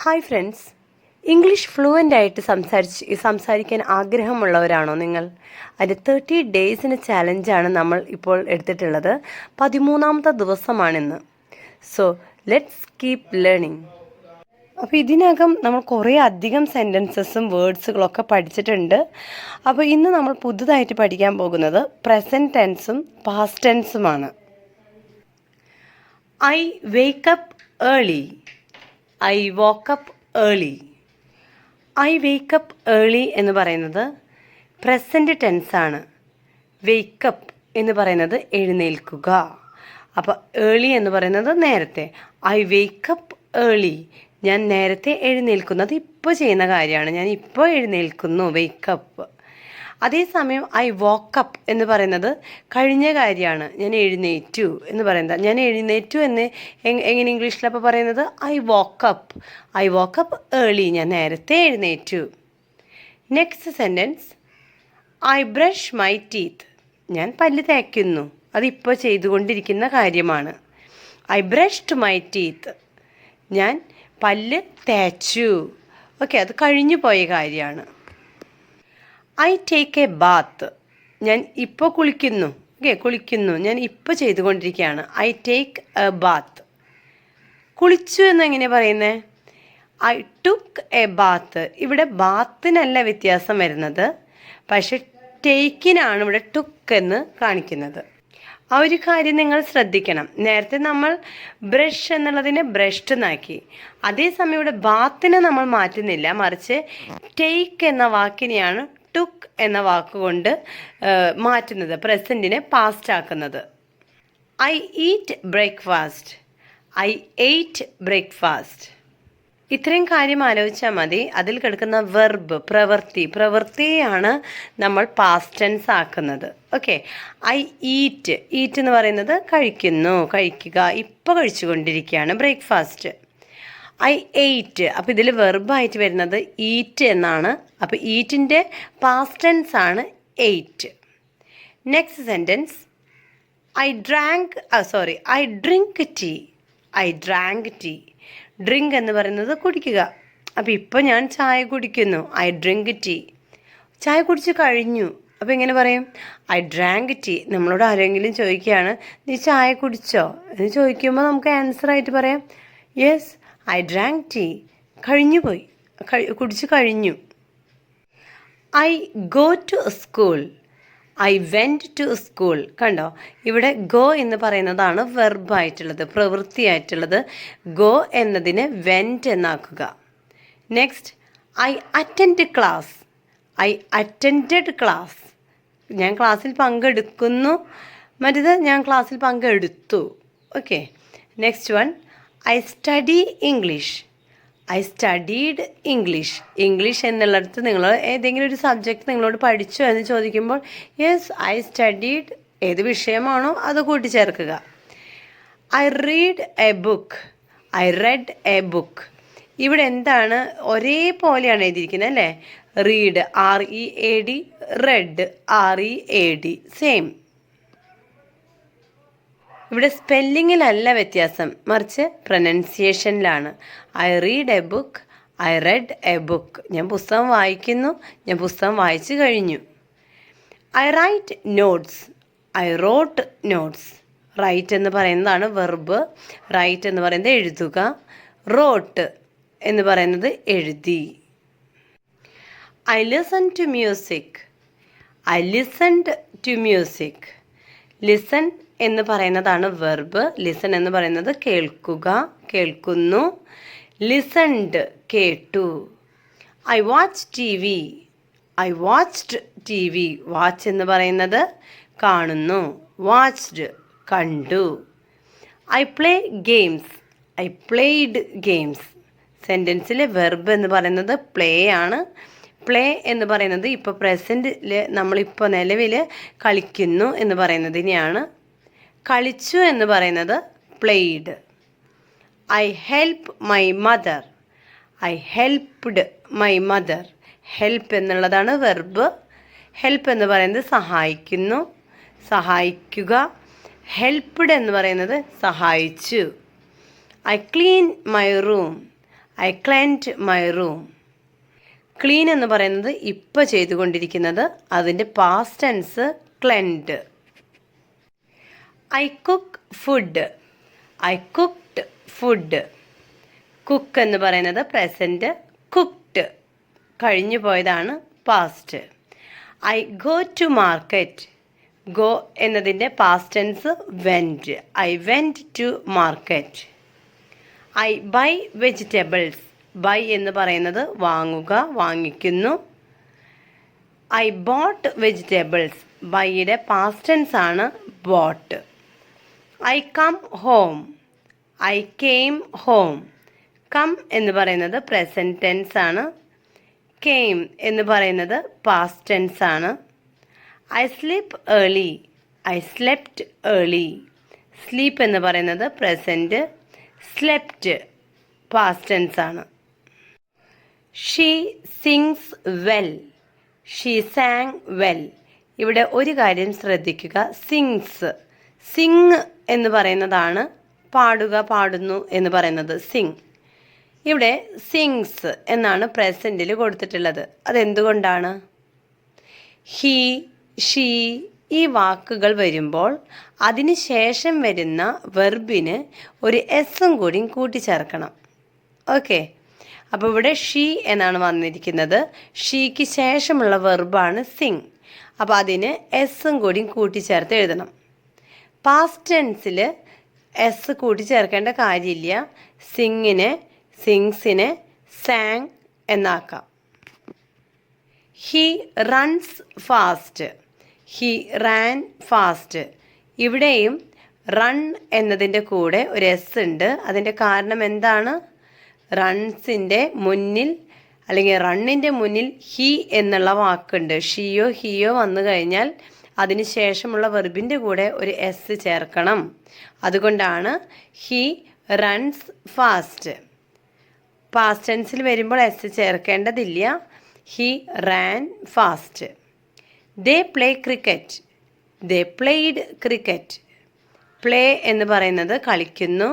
Hi friends, English fluent ആയിട്ട് സംസാരിക്കാൻ ആഗ്രഹമുള്ളവരാണോ നിങ്ങൾ? അതിൻ്റെ 30 ഡേയ്സിന് ചാലഞ്ചാണ് നമ്മൾ ഇപ്പോൾ എടുത്തിട്ടുള്ളത്. 13ാമത്തെ ദിവസമാണിന്ന്. So let's keep learning. അപ്പോൾ ഇതിനകം നമ്മൾ കുറേ അധികം സെൻറ്റൻസസും വേർഡ്സുകളൊക്കെ പഠിച്ചിട്ടുണ്ട്. അപ്പോൾ ഇന്ന് നമ്മൾ പുതുതായിട്ട് പഠിക്കാൻ പോകുന്നത് പ്രസൻറ്റ് ടെൻസും പാസ്റ്റ് ടെൻസുമാണ്. I wake up early. I woke up early. I wake up early എന്ന് പറയുന്നത് പ്രസൻറ്റ് ടെൻസാണ്. വേക്കപ്പ് എന്ന് പറയുന്നത് എഴുന്നേൽക്കുക. അപ്പോൾ ഏർലി എന്ന് പറയുന്നത് നേരത്തെ. ഐ വേക്കപ്പ് ഏർലി, ഞാൻ നേരത്തെ എഴുന്നേൽക്കുന്നു. അത് ഇപ്പോൾ ചെയ്യുന്ന കാര്യമാണ്. ഞാൻ ഇപ്പോൾ എഴുന്നേൽക്കുന്നു, വേക്കപ്പ്. അതേസമയം ഐ വോക്കപ്പ് എന്ന് പറയുന്നത് കഴിഞ്ഞ കാര്യമാണ്. ഞാൻ എഴുന്നേറ്റു എന്ന് പറയുന്നത്. ഞാൻ എഴുന്നേറ്റു എന്ന് എങ്ങനെ ഇംഗ്ലീഷിലപ്പോൾ പറയുന്നത്? I woke up. I woke up early, ഞാൻ നേരത്തെ എഴുന്നേറ്റു. Next sentence, I brush my teeth. ഞാൻ പല്ല് തേക്കുന്നു. അതിപ്പോൾ ചെയ്തുകൊണ്ടിരിക്കുന്ന കാര്യമാണ്. ഐ ബ്രഷ്ഡ് മൈ ടീത്ത്, ഞാൻ പല്ല് തേച്ചു. ഓക്കെ, അത് കഴിഞ്ഞു പോയ കാര്യമാണ്. I take a bath. ഞാൻ ഇപ്പോൾ കുളിക്കുന്നു. ഓക്കെ, കുളിക്കുന്നു, ഞാൻ ഇപ്പോൾ ചെയ്തുകൊണ്ടിരിക്കുകയാണ്. I take a bath. കുളിച്ചു എന്നെങ്ങനെ പറയുന്നത്? I took a bath. ഇവിടെ ബാത്തിനല്ല വ്യത്യാസം വരുന്നത്, പക്ഷെ ടേക്കിനാണ് ഇവിടെ ടുക്ക് എന്ന് കാണിക്കുന്നത്. ആ ഒരു കാര്യം നിങ്ങൾ ശ്രദ്ധിക്കണം. നേരത്തെ നമ്മൾ ബ്രഷ് എന്നുള്ളതിനെ ബ്രഷ്ഡ് എന്നാക്കി. അതേസമയം ഇവിടെ ബാത്തിനെ നമ്മൾ മാറ്റുന്നില്ല, മറിച്ച് ടേക്ക് എന്ന വാക്കിനെയാണ് ടുക്ക് എന്ന വാക്കുകൊണ്ട് മാറ്റുന്നത്, പ്രസൻറ്റിനെ പാസ്റ്റ് ആക്കുന്നത്. I eat breakfast. I ate breakfast. ഇത്രയും കാര്യം ആലോചിച്ചാൽ മതി. അതിൽ കിടക്കുന്ന വെർബ്, പ്രവൃത്തിയാണ് നമ്മൾ പാസ്റ്റ് ടെൻസ് ആക്കുന്നത്. Okay, I eat. ഈറ്റ് എന്ന് പറയുന്നത് കഴിക്കുന്നു, കഴിക്കുക, ഇപ്പോൾ കഴിച്ചുകൊണ്ടിരിക്കുകയാണ്, ബ്രേക്ക്ഫാസ്റ്റ്. ഐ എയ്റ്റ്, അപ്പോൾ ഇതിൽ വെർബായിട്ട് വരുന്നത് ഈറ്റ് എന്നാണ്. അപ്പോൾ ഈറ്റിൻ്റെ പാസ്റ്റ് ടെൻസ് ആണ് ate. Next sentence, I drink tea. I drank tea. Drink എന്ന് പറയുന്നത് കുടിക്കുക. അപ്പോൾ ഇപ്പോൾ ഞാൻ ചായ കുടിക്കുന്നു, ഐ ഡ്രിങ്ക് ടീ. ചായ കുടിച്ച് കഴിഞ്ഞു, അപ്പോൾ എങ്ങനെ പറയും? I drank tea. നമ്മളോട് ആരെങ്കിലും ചോദിക്കുകയാണ്, നീ ചായ കുടിച്ചോ എന്ന് ചോദിക്കുമ്പോൾ നമുക്ക് ആൻസറായിട്ട് പറയാം, യെസ് ഐ ഡ്രാങ്ക് ടീ. കഴിഞ്ഞു പോയി, കുടിച്ച് കഴിഞ്ഞു. I go to school. I went to school. കണ്ടോ, ഇവിടെ ഗോ എന്ന് പറയുന്നതാണ് വെർബായിട്ടുള്ളത്, പ്രവൃത്തിയായിട്ടുള്ളത്. ഗോ എന്നതിനെ വെൻറ്റ് എന്നാക്കുക. Next, I attend class. I attended class. ഞാൻ ക്ലാസ്സിൽ പങ്കെടുക്കുന്നു. മറ്റേത് ഞാൻ ക്ലാസ്സിൽ പങ്കെടുത്തു. Okay, next one, I study English. I studied English. English എന്നുള്ളിടത്ത് നിങ്ങൾ ഏതെങ്കിലും ഒരു സബ്ജക്റ്റ് നിങ്ങളോട് പഠിച്ചോ എന്ന് ചോദിക്കുമ്പോൾ യെസ് ഐ സ്റ്റഡീഡ്, ഏത് വിഷയമാണോ അത് കൂട്ടിച്ചേർക്കുക. I read a book. I read a book. ഇവിടെ എന്താണ്, ഒരേപോലെയാണ് എഴുതിയിരിക്കുന്നത് അല്ലേ? Read READ, read READ, same. ഇവിടെ സ്പെല്ലിങ്ങിലല്ല വ്യത്യാസം, മറിച്ച് പ്രൊനൗൺസിയേഷനിലാണ്. I read a book, I read a book. ഞാൻ പുസ്തകം വായിക്കുന്നു, ഞാൻ പുസ്തകം വായിച്ചു കഴിഞ്ഞു. I write notes. I wrote notes. Write എന്ന് പറയുന്നതാണ് വെർബ്. റൈറ്റ് എന്ന് പറയുന്നത് എഴുതുക. റോട്ട് എന്ന് പറയുന്നത് എഴുതി. I listen to music. I listened to music. Listen എന്ന് പറയുന്നതാണ് വെർബ്. ലിസൺ എന്ന് പറയുന്നത് കേൾക്കുക, കേൾക്കുന്നു. ലിസൺഡ്, കേട്ടു. I watch TV. I watched TV. Watch എന്ന് പറയുന്നത് കാണുന്നു, വാച്ച്ഡ് കണ്ടു. I play games. I played games. സെൻറ്റൻസിലെ വെർബ് എന്ന് പറയുന്നത് പ്ലേ ആണ്. പ്ലേ എന്ന് പറയുന്നത് ഇപ്പോൾ പ്രസൻറ്റിൽ നമ്മളിപ്പോൾ നിലവിൽ കളിക്കുന്നു എന്ന് പറയുന്നതിനെയാണ്. കളിച്ചു എന്ന് പറയുന്നത് played. I help my mother. I helped my mother. Help എന്നുള്ളതാണ് വെർബ്. ഹെൽപ്പ് എന്ന് പറയുന്നത് സഹായിക്കുന്നു, സഹായിക്കുക. ഹെൽപ്ഡ് എന്ന് പറയുന്നത് സഹായിച്ചു. I clean my room. I cleaned my room. Clean എന്ന് പറയുന്നത് ഇപ്പോൾ ചെയ്തുകൊണ്ടിരിക്കുന്നത്, അതിൻ്റെ past tense cleaned. I cook food. I cooked food. Cook എന്ന് പറയുന്നത് പ്രസൻറ്റ്, കുക്ക്ഡ് കഴിഞ്ഞു പോയതാണ് past. I go to market. Go എന്നതിൻ്റെ past tense went. I went to market. I by vegetables. Buy എന്ന് പറയുന്നത് വാങ്ങുക, വാങ്ങിക്കുന്നു. I bought vegetables. ബൈയുടെ പാസ്റ്റ് ടെൻസ് ആണ് bought. I come home. I came home. Come എന്ന് പറയുന്നത് പ്രസൻറ്റ് ടെൻസ് ആണ്. കെയിം എന്ന് പറയുന്നത് പാസ്റ്റ് ടെൻസ് ആണ്. I sleep early. I slept early. Sleep എന്ന് പറയുന്നത് പ്രസൻറ്റ്, സ്ലെപ്റ്റ് പാസ്റ്റ് ടെൻസ് ആണ്. She sings well. She sang well. ഇവിടെ ഒരു കാര്യം ശ്രദ്ധിക്കുക, സിങ്സ്. സിങ് എന്ന് പറയുന്നതാണ് പാടുക, പാടുന്നു എന്ന് പറയുന്നത് സിങ്. ഇവിടെ സിങ്സ് എന്നാണ് പ്രസൻറ്റിൽ കൊടുത്തിട്ടുള്ളത്. അതെന്തുകൊണ്ടാണ്? ഹീ, ഷീ ഈ വാക്കുകൾ വരുമ്പോൾ അതിന് ശേഷം വരുന്ന വെർബിന് ഒരു എസ്സും കൂടി കൂട്ടിച്ചേർക്കണം. ഓക്കെ, അപ്പോൾ ഇവിടെ ഷീ എന്നാണ് വന്നിരിക്കുന്നത്. ഷീക്ക് ശേഷമുള്ള വെർബാണ് സിങ്. അപ്പോൾ അതിന് എസ്സും കൂടി കൂട്ടിച്ചേർത്ത് എഴുതണം. പാസ്റ്റ് ടെൻസിൽ എസ് കൂട്ടിച്ചേർക്കേണ്ട കാര്യമില്ല. സിങ്ങിനെ, സിങ്സിനെ സാങ് എന്നാക്കാം. He runs fast. He ran fast. ഇവിടെയും റൺ എന്നതിൻ്റെ കൂടെ ഒരു എസ് ഉണ്ട്. അതിൻ്റെ കാരണം എന്താണ്? റൺസിൻ്റെ മുന്നിൽ അല്ലെങ്കിൽ റണ്ണിൻ്റെ മുന്നിൽ ഹി എന്നുള്ള വാക്കുണ്ട്. ഷിയോ ഹിയോ വന്നു കഴിഞ്ഞാൽ അതിന് ശേഷമുള്ള വെർബിൻ്റെ കൂടെ ഒരു എസ് ചേർക്കണം. അതുകൊണ്ടാണ് ഹി റൺസ് ഫാസ്റ്റ്. പാസ്റ്റ് ടെൻസിൽ വരുമ്പോൾ എസ് ചേർക്കേണ്ടതില്ല. He ran fast. They play cricket. They played cricket. Play എന്ന് പറയുന്നത് കളിക്കുന്നു,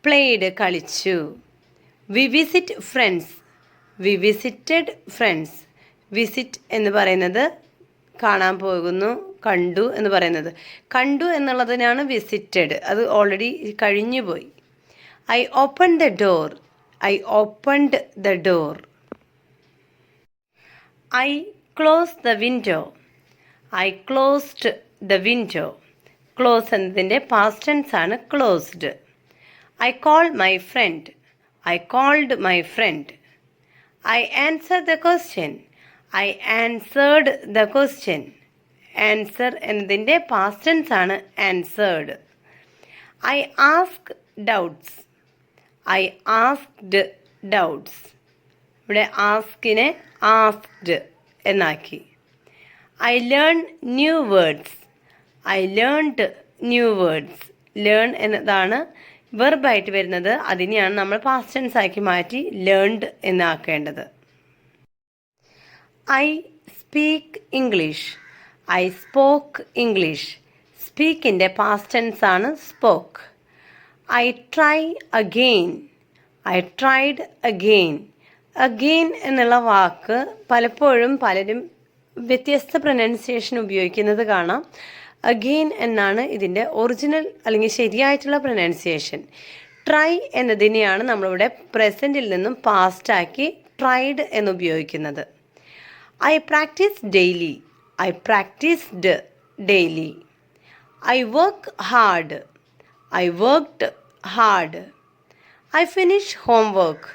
പ്ലേഡ് കളിച്ചു. We visit friends. We visited friends. Visit എന്ന് പറയുന്നത് കാണാൻ പോകുന്നു, കണ്ടു എന്ന് പറയുന്നത്. കണ്ടു എന്നുള്ളതിനാണ് വിസിറ്റഡ്, അത് ഓൾറെഡി കഴിഞ്ഞു പോയി. I open the door. I opened the door. I close the window. I closed the window. Close എന്നതിൻ്റെ പാസ്റ്റ് ടെൻസ് ആണ് closed. I call my friend. I called my friend. I answer the question. I answered the question. Answer എന്നതിൻ്റെ past tense ആണ് answered. I ask doubts. I asked doubts. ഇവിടെ ആസ്കിനെ asked എന്നാക്കി. I learn new words. I learned new words. Learn എന്നതാണ് വെർബായിട്ട് വരുന്നത്. അതിനെയാണ് നമ്മൾ പാസ്റ്റ് ടെൻസ് ആക്കി മാറ്റി ലേൺഡ് എന്നാക്കേണ്ടത്. I speak English. I spoke English. സ്പീക്കിൻ്റെ പാസ്റ്റ് ടെൻസ് ആണ് spoke. I try again. I tried again. Again എന്നുള്ള വാക്ക് പലപ്പോഴും പലരും വ്യത്യസ്ത പ്രൊനൗൺസിയേഷൻ ഉപയോഗിക്കുന്നത് കാണാം. അഗെയിൻ എന്നാണ് ഇതിൻ്റെ ഒറിജിനൽ അല്ലെങ്കിൽ ശരിയായിട്ടുള്ള പ്രൊനൗൺസിയേഷൻ. ട്രൈ എന്നതിനെയാണ് നമ്മളിവിടെ പ്രസൻറ്റിൽ നിന്നും പാസ്റ്റാക്കി ട്രൈഡ് എന്ന് ഉപയോഗിക്കുന്നത്. I practice daily. I practised daily. I work hard. I worked hard. I finish homework.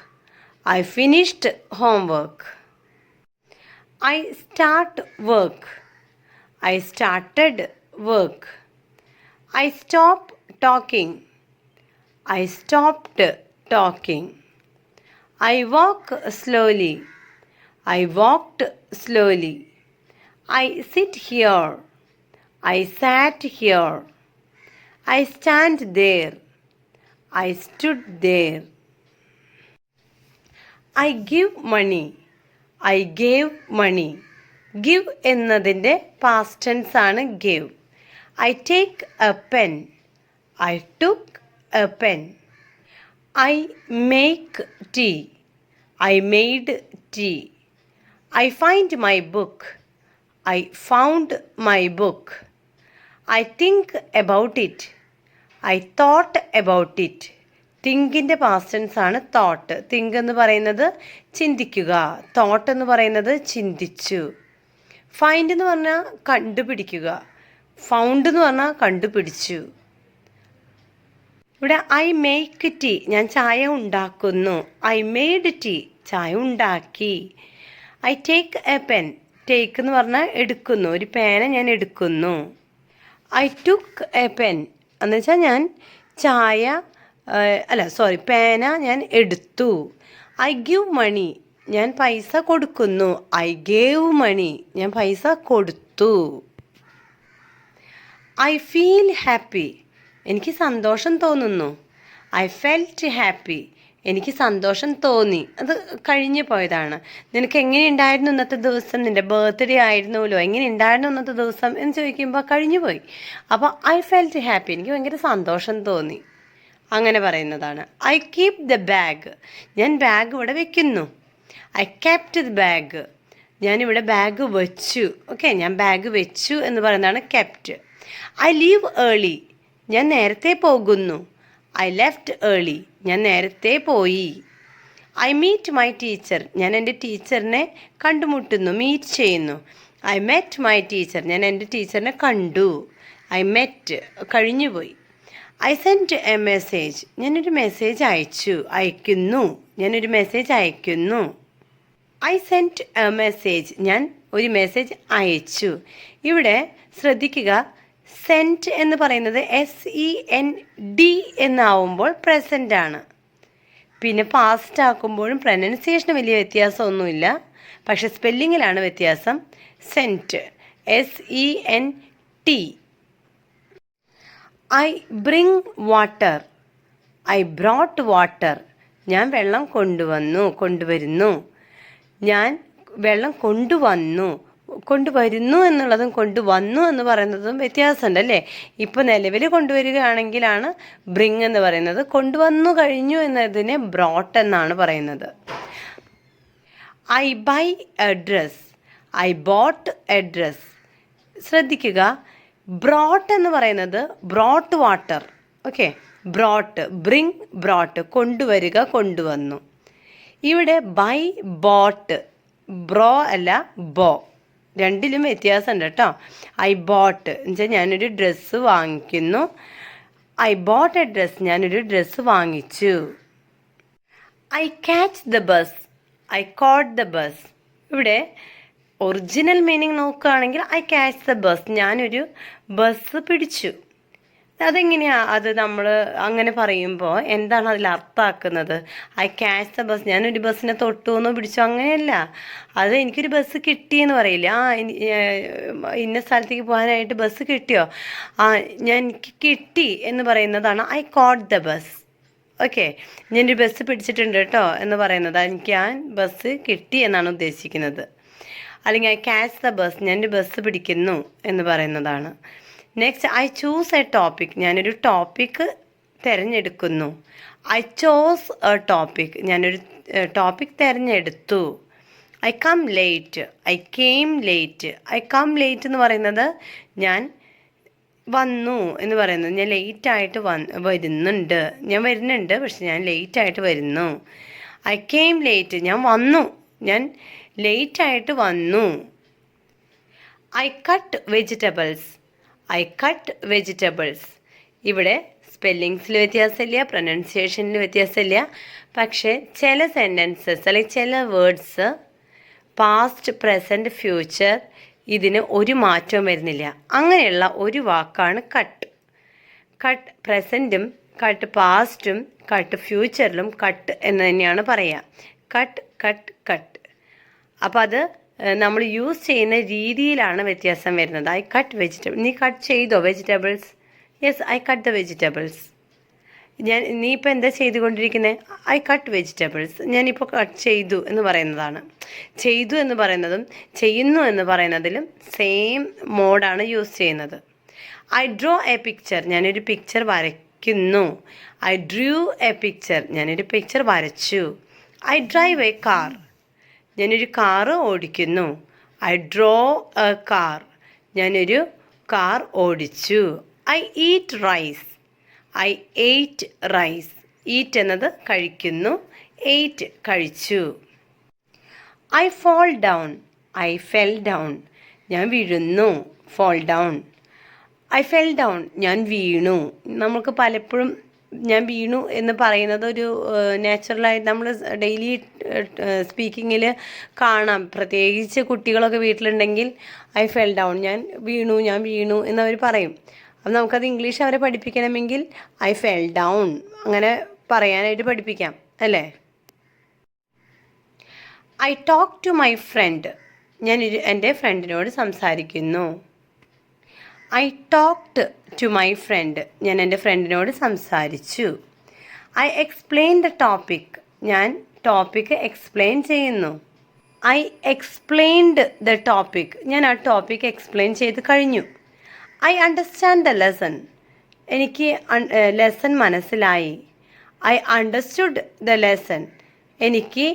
I finished homework. I start work. I started work. I stop talking. I stopped talking. I walk slowly. I walked slowly. I sit here. I sat here. I stand there. I stood there. I give money. I gave money. Give എന്നതിൻ്റെ past tense ആണ് give. I take a pen. I took a pen. I make tea. I made tea. I find my book. I found my book. I think about it. I thought about it. തിങ്കിൻ്റെ past tense ആണ് thought. Think എന്ന് പറയുന്നത് ചിന്തിക്കുക, thought എന്ന് പറയുന്നത് ചിന്തിച്ചു. Find എന്ന് പറഞ്ഞാൽ കണ്ടുപിടിക്കുക, ഫൗണ്ട് എന്ന് പറഞ്ഞാൽ കണ്ടുപിടിച്ചു. ഇവിടെ ഐ മേക്ക് ടീ, ഞാൻ ചായ ഉണ്ടാക്കുന്നു. ഐ മെയ്ഡ് ടീ, ചായ ഉണ്ടാക്കി. I take A pen, take എന്ന് പറഞ്ഞാൽ എടുക്കുന്നു, ഒരു പേന ഞാൻ എടുക്കുന്നു. ഐ ടുക്ക് എ പെൻ എന്ന് വെച്ചാൽ ഞാൻ പേന ഞാൻ എടുത്തു. ഐ ഗിവ് മണി, ഞാൻ പൈസ കൊടുക്കുന്നു. ഐ ഗേവ് മണി, ഞാൻ പൈസ കൊടുത്തു. ഐ ഫീൽ ഹാപ്പി, എനിക്ക് സന്തോഷം തോന്നുന്നു. ഐ ഫെൽറ്റ് ഹാപ്പി, എനിക്ക് സന്തോഷം തോന്നി. അത് കഴിഞ്ഞു പോയതാണ്. നിനക്ക് എങ്ങനെ ഉണ്ടായിരുന്നു ഇന്നത്തെ ദിവസം, നിൻ്റെ ബർത്ത്ഡേ ആയിരുന്നല്ലോ, എങ്ങനെ ഉണ്ടായിരുന്നു ഇന്നത്തെ ദിവസം എന്ന് ചോദിക്കുമ്പോൾ കഴിഞ്ഞു പോയി. അപ്പോൾ ഐ ഫെൽറ്റ് ഹാപ്പി, എനിക്ക് ഭയങ്കര സന്തോഷം തോന്നി, അങ്ങനെ പറയുന്നതാണ്. ഐ കീപ് ദ ബാഗ്, ഞാൻ ബാഗ് ഇവിടെ വെക്കുന്നു. ഐ കെപ്റ്റ് ദ ബാഗ്, ഞാനിവിടെ ബാഗ് വെച്ചു. ഓക്കെ, ഞാൻ ബാഗ് വെച്ചു എന്ന് പറയുന്നതാണ് കെപ്റ്റ്. ഐ ലീവ് ഏർലി, ഞാൻ നേരത്തെ പോകുന്നു. ഐ ലെഫ്റ്റ് ഏർലി, ഞാൻ നേരത്തെ പോയി. ഐ മീറ്റ് മൈ ടീച്ചർ, ഞാൻ എൻ്റെ ടീച്ചറിനെ കണ്ടുമുട്ടുന്നു, മീറ്റ് ചെയ്യുന്നു. ഐ മെറ്റ് മൈ ടീച്ചർ, ഞാൻ എൻ്റെ ടീച്ചറിനെ കണ്ടു. ഐ മെറ്റ്, കഴിഞ്ഞുപോയി. ഐ സെൻറ്റ് എ മെസ്സേജ്, ഞാനൊരു മെസ്സേജ് അയച്ചു, അയക്കുന്നു, ഞാനൊരു മെസ്സേജ് അയക്കുന്നു. ഐ സെൻറ്റ് എ മെസ്സേജ്, ഞാൻ ഒരു മെസ്സേജ് അയച്ചു. ഇവിടെ ശ്രദ്ധിക്കുക, സെൻറ്റ് എന്ന് പറയുന്നത് SEND എന്നാവുമ്പോൾ പ്രസൻ്റ് ആണ്. പിന്നെ പാസ്റ്റ് ആക്കുമ്പോഴും പ്രൊനൗൺസിയേഷന് വലിയ വ്യത്യാസമൊന്നുമില്ല, പക്ഷെ സ്പെല്ലിങ്ങിലാണ് വ്യത്യാസം. Sent, SENT. I bring water, I brought water, ഞാൻ വെള്ളം കൊണ്ടുവരുന്നു. ഞാൻ വെള്ളം കൊണ്ടുവരുന്നു എന്നുള്ളതും കൊണ്ടുവന്നു എന്ന് പറയുന്നതും വ്യത്യാസമുണ്ട് അല്ലേ. ഇപ്പോൾ നിലവിൽ കൊണ്ടുവരികയാണെങ്കിലാണ് ബ്രിങ് എന്ന് പറയുന്നത്. കൊണ്ടുവന്നു കഴിഞ്ഞു എന്നതിനെ ബ്രോട്ട് എന്നാണ് പറയുന്നത്. I buy a dress, I bought a dress. ശ്രദ്ധിക്കുക, ബ്രോട്ട് എന്ന് പറയുന്നത് brought water. Okay, brought, bring, brought, കൊണ്ടുവരിക, കൊണ്ടുവന്നു. ഇവിടെ ബൈ, ബോട്ട്, ബ്രോ അല്ല ബോ, രണ്ടിലും വ്യത്യാസമുണ്ട് കേട്ടോ. ഐ ബോട്ട് എന്നുവെച്ചാൽ ഞാനൊരു ഡ്രസ്സ് വാങ്ങിക്കുന്നു. ഐ ബോട്ട് എ ഡ്രസ്, ഞാനൊരു ഡ്രസ്സ് വാങ്ങിച്ചു. I catch the bus, I coat the bus. ഇവിടെ ഒറിജിനൽ മീനിങ് നോക്കുകയാണെങ്കിൽ ഐ ക്യാച്ച് ദ ബസ്, ഞാനൊരു ബസ് പിടിച്ചു. അതെങ്ങനെയാണ് അത് നമ്മൾ അങ്ങനെ പറയുമ്പോൾ എന്താണ് അതിൽ അർത്ഥമാക്കുന്നത്? ഐ ക്യാച്ച് ദ ബസ്, ഞാനൊരു ബസ്സിനെ തൊട്ടുവെന്നോ പിടിച്ചോ, അങ്ങനെയല്ല. അത് എനിക്കൊരു ബസ് കിട്ടിയെന്ന് പറയില്ല. ഇന്ന സ്ഥലത്തേക്ക് പോകാനായിട്ട് ബസ് കിട്ടിയോ, എനിക്ക് കിട്ടി എന്ന് പറയുന്നതാണ് I coat the bus. Okay, ഞാനൊരു ബസ് പിടിച്ചിട്ടുണ്ട് കേട്ടോ എന്ന് പറയുന്നത് എനിക്ക് ഞാൻ ബസ് കിട്ടി എന്നാണ് ഉദ്ദേശിക്കുന്നത്. അല്ലെങ്കിൽ ഐ ക്യാച്ച് ദ ബസ്, ഞാനൊരു ബസ് പിടിക്കുന്നു എന്ന് പറയുന്നതാണ്. Next, I choose a topic, ഞാനൊരു ടോപ്പിക്ക് തിരഞ്ഞെടുക്കുന്നു. ഐ ചോസ് എ ടോപ്പിക്, ഞാനൊരു ടോപ്പിക് തിരഞ്ഞെടുത്തു. I come late, I came late. I come late എന്ന് പറയുന്നത് ഞാൻ വന്നു എന്ന് പറയുന്നത്, ഞാൻ ലേറ്റായിട്ട് വരുന്നുണ്ട്, ഞാൻ വരുന്നുണ്ട് പക്ഷെ ഞാൻ ലേറ്റായിട്ട് വരുന്നു. ഐ കെയിം ലേറ്റ്, ഞാൻ വന്നു, ഞാൻ ലേറ്റായിട്ട് വന്നു. I cut vegetables, I cut vegetables. ഇവിടെ സ്പെല്ലിങ്സിൽ വ്യത്യാസമില്ല, പ്രൊനൗൺസിയേഷനിൽ വ്യത്യാസമില്ല, പക്ഷേ ചില സെൻറ്റൻസസ് അല്ലെങ്കിൽ ചില വേർഡ്സ് പാസ്റ്റ്, പ്രസൻറ്റ്, ഫ്യൂച്ചർ ഇതിന് ഒരു മാറ്റവും വരുന്നില്ല. അങ്ങനെയുള്ള ഒരു വാക്കാണ് കട്ട്. കട്ട് പ്രസൻറ്റും കട്ട് പാസ്റ്റും കട്ട് ഫ്യൂച്ചറിലും കട്ട് എന്ന് തന്നെയാണ് പറയുക. Cut, cut, cut. അപ്പോൾ അത് നമ്മൾ യൂസ് ചെയ്യുന്ന രീതിയിലാണ് വ്യത്യാസം വരുന്നത്. ഐ കട്ട് വെജിറ്റബിൾ, നീ കട്ട് ചെയ്തോ vegetables? Yes, I cut the vegetables. നീ ഇപ്പോൾ എന്താ ചെയ്തുകൊണ്ടിരിക്കുന്നത്? ഐ കട്ട് വെജിറ്റബിൾസ്, ഞാനിപ്പോൾ കട്ട് ചെയ്തു എന്ന് പറയുന്നതാണ്. ചെയ്തു എന്ന് പറയുന്നതും ചെയ്യുന്നു എന്ന് പറയുന്നതിലും സെയിം മോഡാണ് യൂസ് ചെയ്യുന്നത്. ഐ ഡ്രോ എ പിക്ചർ, ഞാനൊരു പിക്ചർ വരയ്ക്കുന്നു. ഐ ഡ്രൂ എ പിക്ചർ, ഞാനൊരു പിക്ചർ വരച്ചു. ഐ ഡ്രൈവ് എ കാർ, ഞാനൊരു കാറ് ഓടിക്കുന്നു. ഐ ഡ്രോ എ കാർ, ഞാനൊരു കാർ ഓടിച്ചു. I eat rice, I ate rice, eat എന്നത് കഴിക്കുന്നു, എയ്റ്റ് കഴിച്ചു. I fall down, I fell down, ഞാൻ വീഴുന്നു. Fall down. I fell down, ഞാൻ വീണു. നമുക്ക് പലപ്പോഴും ഞാൻ വീണു എന്ന് പറയുന്നത് ഒരു നാച്ചുറലായി നമ്മൾ ഡെയിലി സ്പീക്കിങ്ങിൽ കാണാം. പ്രത്യേകിച്ച് കുട്ടികളൊക്കെ വീട്ടിലുണ്ടെങ്കിൽ ഐ ഫെൽ ഡൗൺ, ഞാൻ വീണു എന്നവർ പറയും. അപ്പം നമുക്കത് ഇംഗ്ലീഷ് അവരെ പഠിപ്പിക്കണമെങ്കിൽ ഐ ഫെൽ ഡൗൺ അങ്ങനെ പറയാനായിട്ട് പഠിപ്പിക്കാം അല്ലേ. I talk to my friend, ഞാൻ എൻ്റെ ഫ്രണ്ടിനോട് സംസാരിക്കുന്നു. I talked to my friend, ഞാൻ എൻ്റെ ഫ്രണ്ടിനോട് സംസാരിച്ചു. ഐ എക്സ്പ്ലെയിൻ ദ ടോപ്പിക്, ഞാൻ ടോപ്പിക്ക് എക്സ്പ്ലെയിൻ ചെയ്യുന്നു. ഐ എക്സ്പ്ലെയിൻഡ് ദ ടോപ്പിക്, ഞാൻ ആ ടോപ്പിക്ക് എക്സ്പ്ലെയിൻ ചെയ്ത് കഴിഞ്ഞു. ഐ അണ്ടർസ്റ്റാൻഡ് ദ ലെസൺ, എനിക്ക് ലെസൺ മനസ്സിലായി. ഐ അണ്ടർസ്റ്റുഡ് ദ ലെസൺ, എനിക്ക്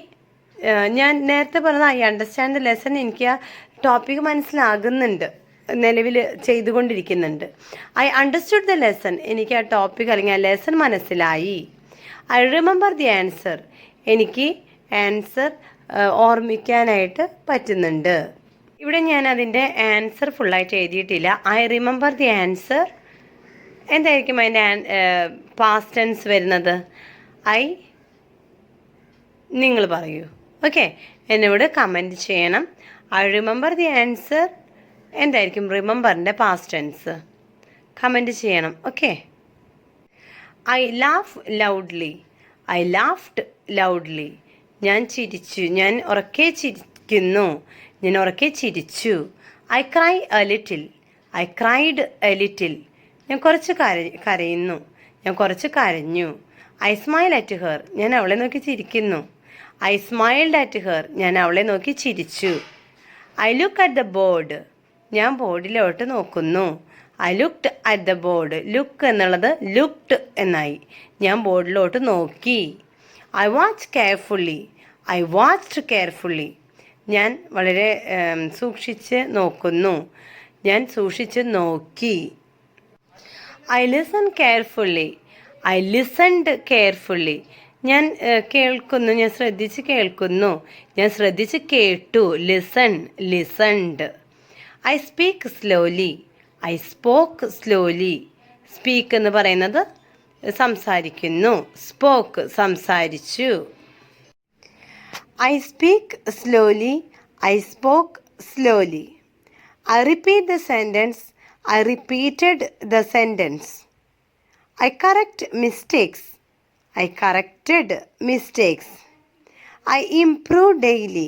ഞാൻ നേരത്തെ പറഞ്ഞത് ഐ അണ്ടർസ്റ്റാൻഡ് ദ ലെസൺ, എനിക്ക് ആ ടോപ്പിക്ക് മനസ്സിലാകുന്നുണ്ട്, നിലവിൽ ചെയ്തുകൊണ്ടിരിക്കുന്നുണ്ട്. ഐ അണ്ടർസ്റ്റുഡ് ദ ലെസൺ, എനിക്ക് ആ ടോപ്പിക് അല്ലെങ്കിൽ ആ ലെസൺ മനസ്സിലായി. ഐ റിമെമ്പർ ദി ആൻസർ, എനിക്ക് ആൻസർ ഓർമ്മിക്കാനായിട്ട് പറ്റുന്നുണ്ട്. ഇവിടെ ഞാൻ അതിൻ്റെ ആൻസർ ഫുള്ളായിട്ട് എഴുതിയിട്ടില്ല. ഐ റിമെമ്പർ ദി ആൻസർ എന്തായിരിക്കും അതിൻ്റെ പാസ്റ്റ് ടെൻസ് വരുന്നത്? നിങ്ങൾ പറയൂ. ഓക്കെ, എന്നോട് കമൻറ്റ് ചെയ്യണം. ഐ റിമെമ്പർ ദി ആൻസർ എന്തായിരിക്കും റിമെമ്പറിൻ്റെ പാസ്റ്റ് ടെൻസ്? കമൻറ്റ് ചെയ്യണം. Okay. I laugh loudly, I laughed loudly, ഞാൻ ചിരിച്ചു, ഞാൻ ഉറക്കെ ചിരിക്കുന്നു, ഞാൻ ഉറക്കെ ചിരിച്ചു. I cry A little, I cried A little, ഞാൻ കുറച്ച് കരയുന്നു, ഞാൻ കുറച്ച് കരഞ്ഞു. ഐ സ്മൈൽ അറ്റ് ഹെർ, ഞാൻ അവളെ നോക്കി ചിരിക്കുന്നു. ഐ സ്മൈൽഡ് അറ്റ് ഹെർ, ഞാൻ അവളെ നോക്കി ചിരിച്ചു. I look at the board, ഞാൻ ബോർഡിലോട്ട് നോക്കുന്നു. I looked at the board, look എന്നുള്ളത് ലുക്ക്ഡ് എന്നായി. ഞാൻ ബോർഡിലോട്ട് നോക്കി. I watch carefully, I watched carefully, ഞാൻ വളരെ സൂക്ഷിച്ച് നോക്കുന്നു, ഞാൻ സൂക്ഷിച്ച് നോക്കി. I listen carefully, I listened carefully, ഞാൻ കേൾക്കുന്നു, ഞാൻ ശ്രദ്ധിച്ച് കേൾക്കുന്നു, ഞാൻ ശ്രദ്ധിച്ച് കേട്ടു. Listen, listened. I speak slowly, I spoke slowly, speak എന്ന് പറയുന്നത് സംസാരിക്കുന്നു, സ്പോക്ക് സംസാരിച്ചു. I speak slowly, I spoke slowly. I repeat the sentence, I repeated the sentence. I correct mistakes, I corrected mistakes. I improve daily,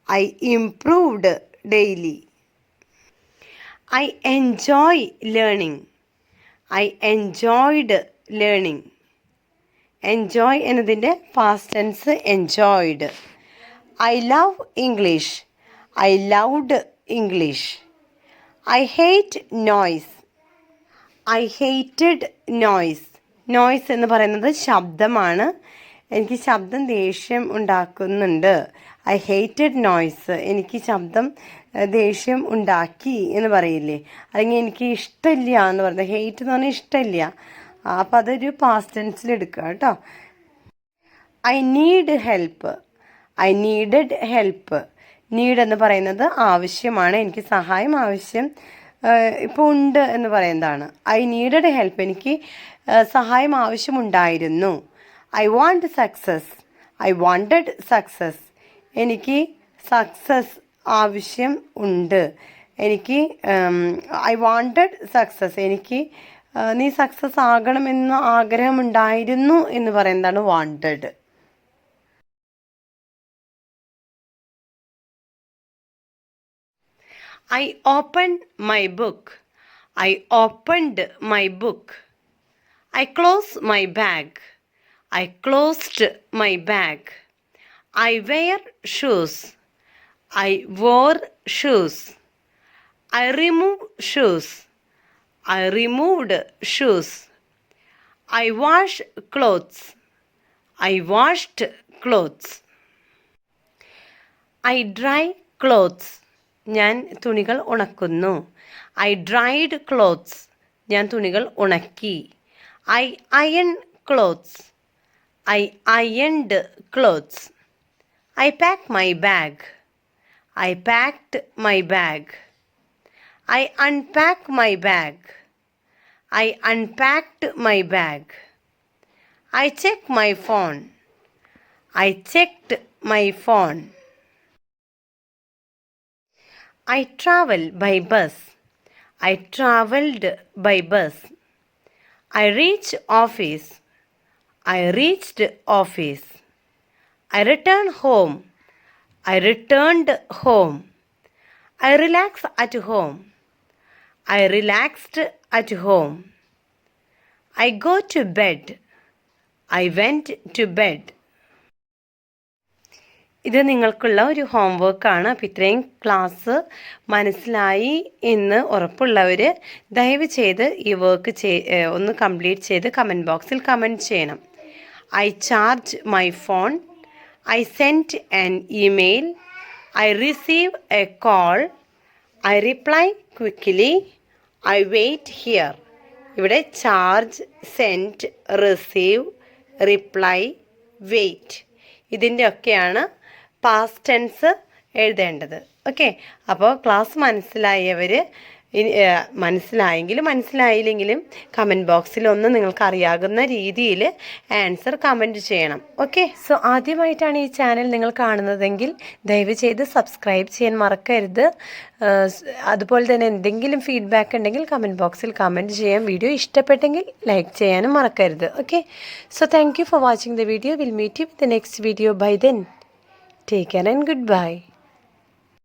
I improved daily. I enjoy learning, I enjoyed learning. Enjoy എന്നതിൻ്റെ past tense enjoyed. I love English, I loved English. I hate noise, I hated noise. Noise എന്ന് പറയുന്നത് ശബ്ദമാണ്. എനിക്ക് ശബ്ദം ദേഷ്യം ഉണ്ടാക്കുന്നുണ്ട്. I hated noise, എനിക്ക് ശബ്ദം ദേഷ്യം ഉണ്ടാക്കി എന്ന് പറയില്ലേ, അല്ലെങ്കിൽ എനിക്ക് ഇഷ്ടമില്ല എന്ന് പറയുന്നത്. ഹെയ്റ്റ് എന്ന് പറഞ്ഞാൽ ഇഷ്ടമില്ല. അപ്പോൾ അതൊരു പാസ്റ്റ് ടെൻസിൽ എടുക്കുക കേട്ടോ. I need help, I needed help. Need എന്ന് പറയുന്നത് ആവശ്യമാണ്, എനിക്ക് സഹായം ആവശ്യം ഇപ്പോൾ ഉണ്ട് എന്ന് പറയുന്നതാണ്. ഐ നീഡഡ് ഹെൽപ്പ്, എനിക്ക് സഹായം ആവശ്യമുണ്ടായിരുന്നു. I want success, I wanted success, എനിക്ക് സക്സസ് ആവശ്യം ഉണ്ട്. എനിക്ക് ഐ വാണ്ടഡ് സക്സസ്, എനിക്ക് നീ സക്സസ് ആകണമെന്ന് ആഗ്രഹമുണ്ടായിരുന്നു എന്ന് പറയുന്നതാണ് wanted. I opened my book, I opened my book. I closed my bag, I closed my bag. I wear shoes, I wore shoes. I remove shoes, I removed shoes. I wash clothes. I washed clothes. I dry clothes. ഞാൻ തുണികൾ ഉണക്കുന്നു. I dried clothes. ഞാൻ തുണികൾ ഉണക്കി. I iron clothes. I ironed clothes. I pack my bag. I packed my bag. I unpack my bag. I unpacked my bag. I check my phone. I checked my phone. I travel by bus. I traveled by bus. I reach office. I reached office. I return home. I returned home. I relax at home. I relaxed at home. I go to bed. I went to bed. ഇത് നിങ്ങൾക്കുള്ള ഒരു ഹോംവർക്കാണ്. അപ്പോൾ ഇത്രയും class മനസ്സിലായി എന്ന് ഉറപ്പുള്ളവർ ദയവ് ചെയ്ത് ഈ വർക്ക് ഒന്ന് കംപ്ലീറ്റ് ചെയ്ത് കമൻറ്റ് ബോക്സിൽ കമൻറ്റ് ചെയ്യണം. I charge my phone. I send an email. I receive a call. I reply quickly. I wait here. ഇവിടെ charge, send, receive, reply, wait ഇതിൻ്റെ ഒക്കെയാണ് പാസ്റ്റ് ടെൻസ് എഴുതേണ്ടത്. ഓക്കെ, അപ്പോൾ ക്ലാസ് മനസ്സിലായവർ മനസ്സിലായെങ്കിലും മനസ്സിലായില്ലെങ്കിലും കമൻറ്റ് ബോക്സിൽ ഒന്ന് നിങ്ങൾക്ക് അറിയാവുന്ന രീതിയിൽ ആൻസർ കമൻറ്റ് ചെയ്യണം. ഓക്കെ, സോ ആദ്യമായിട്ടാണ് ഈ ചാനൽ നിങ്ങൾ കാണുന്നതെങ്കിൽ ദയവ് ചെയ്ത് സബ്സ്ക്രൈബ് ചെയ്യാൻ മറക്കരുത്. അതുപോലെ തന്നെ എന്തെങ്കിലും ഫീഡ്ബാക്ക് ഉണ്ടെങ്കിൽ കമൻറ്റ് ബോക്സിൽ കമൻറ്റ് ചെയ്യാം. വീഡിയോ ഇഷ്ടപ്പെട്ടെങ്കിൽ ലൈക്ക് ചെയ്യാനും മറക്കരുത്. Okay, so thank you for watching the video. Will meet you with the next video. Bye then, take care and goodbye.